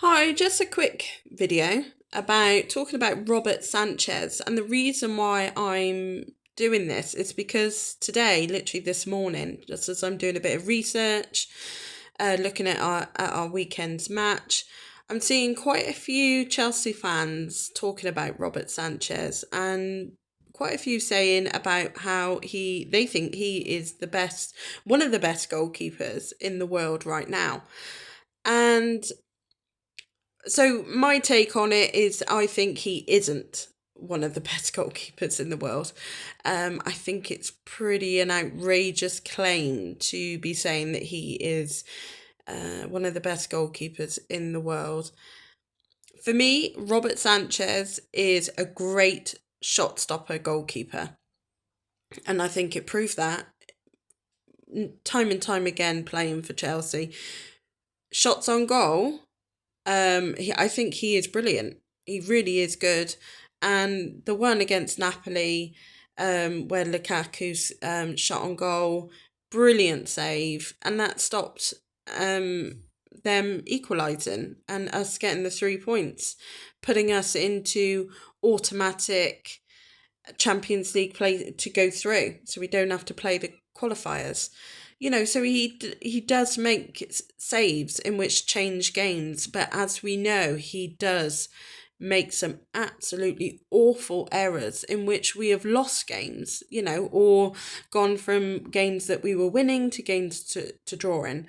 Hi, just a quick video about talking about Robert Sanchez. And the reason why I'm doing this is because today, literally this morning, just as I'm doing a bit of research, looking at our weekend's match, I'm seeing quite a few Chelsea fans talking about Robert Sanchez and quite a few saying about how they think he is one of the best goalkeepers in the world right now. And so my take on it is I think he isn't one of the best goalkeepers in the world. I think it's pretty an outrageous claim to be saying that he is one of the best goalkeepers in the world. For me, Robert Sanchez is a great shot stopper goalkeeper. And I think it proved that time and time again playing for Chelsea. Shots on goal, I think he is brilliant. He really is good. And the one against Napoli, where Lukaku's shot on goal, brilliant save, and that stopped them equalising and us getting the 3 points, putting us into automatic Champions League play to go through, so we don't have to play the qualifiers. So he does make saves in which change games, but as we know, he does make some absolutely awful errors in which we have lost games, or gone from games that we were winning to games to drawing.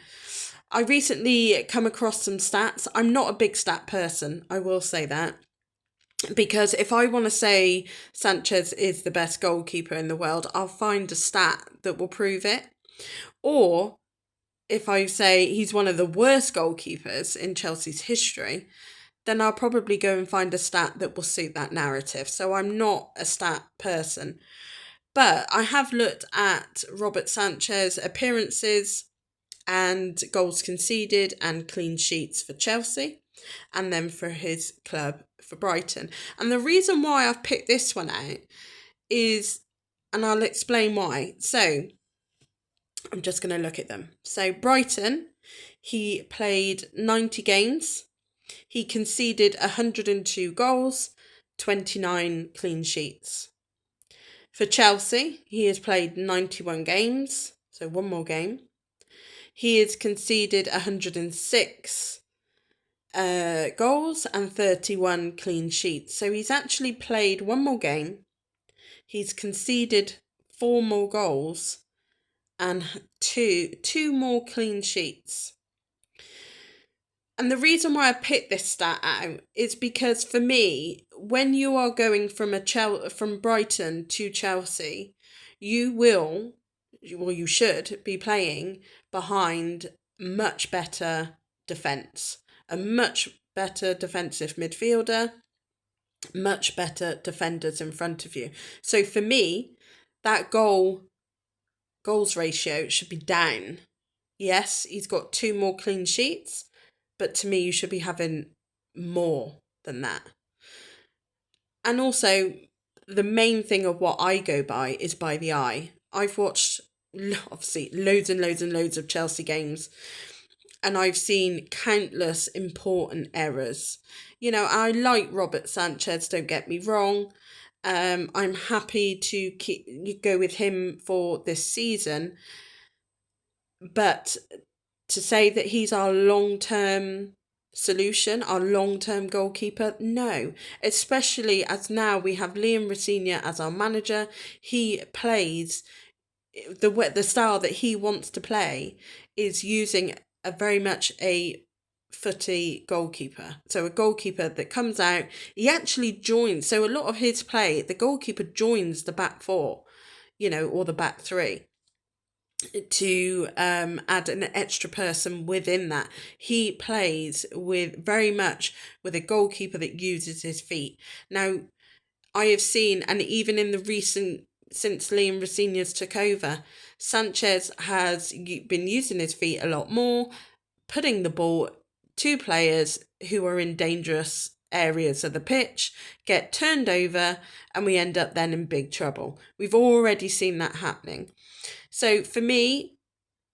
I recently come across some stats. I'm not a big stat person, I will say that, because if I want to say Sanchez is the best goalkeeper in the world, I'll find a stat that will prove it. Or if I say he's one of the worst goalkeepers in Chelsea's history, then I'll probably go and find a stat that will suit that narrative. So I'm not a stat person. But I have looked at Robert Sanchez appearances and goals conceded and clean sheets for Chelsea, and then for his club for Brighton. And the reason why I've picked this one out is, and I'll explain why. So I'm just going to look at them. So Brighton, he played 90 games. He conceded 102 goals, 29 clean sheets. For Chelsea, he has played 91 games, so one more game. He has conceded 106 goals and 31 clean sheets. So he's actually played one more game. He's conceded four more goals and two more clean sheets. And the reason why I picked this stat out is because for me, when you are going from Brighton to Chelsea, you should be playing behind much better defence, a much better defensive midfielder, much better defenders in front of you. So for me, that goals ratio should be down. Yes, he's got two more clean sheets, but to me, you should be having more than that. And also, the main thing of what I go by is by the eye. I've watched, obviously, loads and loads and loads of Chelsea games, and I've seen countless important errors. I like Robert Sanchez, don't get me wrong. I'm happy to go with him for this season, but to say that he's our long-term solution, our long-term goalkeeper, no. Especially as now we have Liam Rossini as our manager. He plays the style that he wants to play is using a very much a footy goalkeeper. So a goalkeeper that comes out, he actually joins. So a lot of his play, the goalkeeper joins the back four, or the back three to add an extra person within that. He plays with very much with a goalkeeper that uses his feet. Now, I have seen, and even in the recent, since Liam Rossini took over, Sanchez has been using his feet a lot more, putting the ball to players who are in dangerous areas of the pitch, get turned over, and we end up then in big trouble. We've already seen that happening. So for me,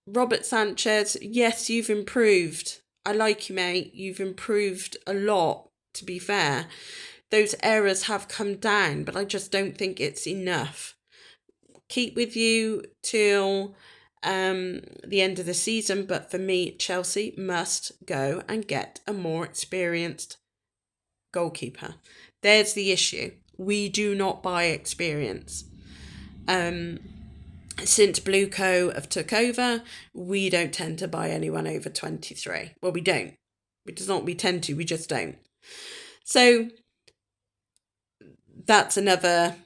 Robert Sanchez, yes, you've improved I like you, mate. You've improved a lot, to be fair. Those errors have come down, but I just don't think it's enough. Keep with you till the end of the season, but for me, Chelsea must go and get a more experienced goalkeeper. There's the issue. We do not buy experience. Since Blueco have took over, we don't tend to buy anyone over 23. Well, we don't. It's not we tend to, we just don't. So that's another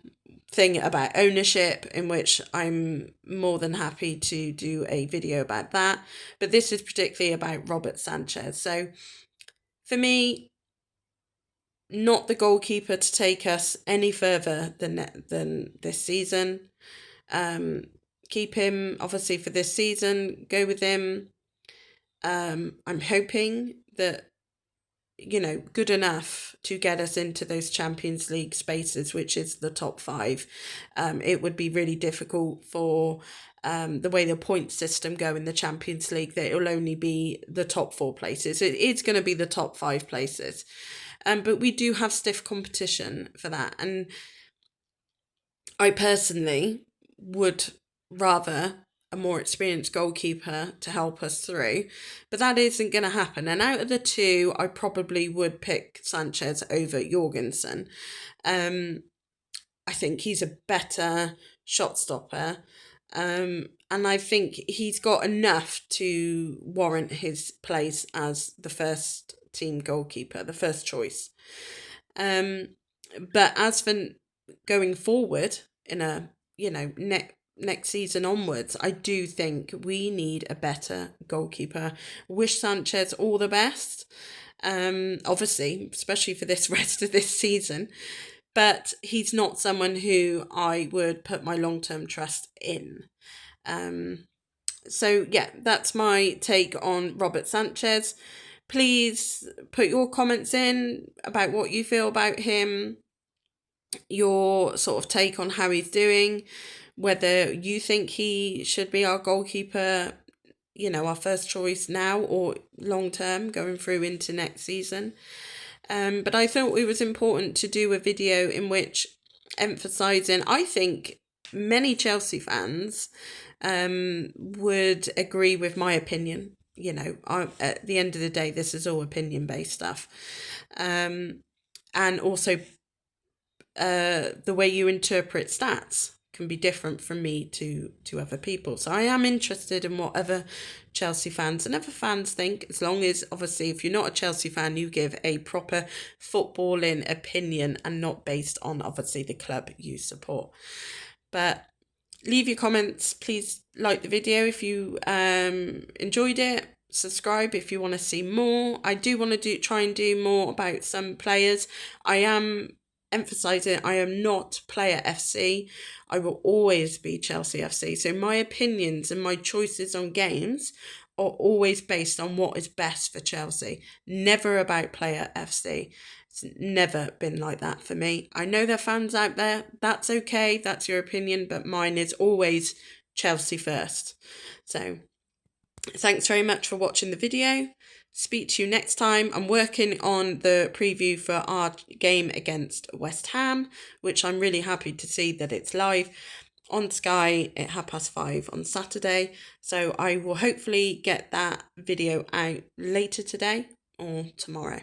thing about ownership, in which I'm more than happy to do a video about that. But this is particularly about Robert Sanchez. So for me, not the goalkeeper to take us any further than this season. Keep him obviously for this season. Go with him. I'm hoping that, good enough to get us into those Champions League spaces, which is the top 5. It would be really difficult for the way the point system go in the Champions League, that it will only be the top 4 places. It's going to be the top 5 places. But we do have stiff competition for that. And I personally would rather a more experienced goalkeeper to help us through, but that isn't going to happen. And out of the 2, I probably would pick Sanchez over Jorgensen. I think he's a better shot stopper, and I think he's got enough to warrant his place as the first team goalkeeper, the first choice. But as for going forward in a next season onwards, I do think we need a better goalkeeper. Wish Sanchez all the best, obviously, especially for this rest of this season, but he's not someone who I would put my long-term trust in. So yeah, that's my take on Robert Sanchez. Please put your comments in about what you feel about him, your sort of take on how he's doing, whether you think he should be our goalkeeper, our first choice now or long term going through into next season. But I thought it was important to do a video in which emphasising, I think many Chelsea fans would agree with my opinion. At the end of the day, this is all opinion-based stuff. And also the way you interpret stats can be different from me to other people. So I am interested in what other Chelsea fans and other fans think, as long as, obviously, if you're not a Chelsea fan, you give a proper footballing opinion and not based on, obviously, the club you support. But leave your comments. Please like the video if you enjoyed it. Subscribe if you want to see more. I do want to try and do more about some players. I am emphasising I am not Player FC. I will always be Chelsea FC. So my opinions and my choices on games are always based on what is best for Chelsea. Never about Player FC. It's never been like that for me. I know there are fans out there. That's okay. That's your opinion. But mine is always Chelsea first. So thanks very much for watching the video. Speak to you next time. I'm working on the preview for our game against West Ham, which I'm really happy to see that it's live on Sky at 5:30 on Saturday. So I will hopefully get that video out later today or tomorrow.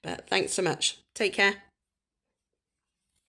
But thanks so much. Take care.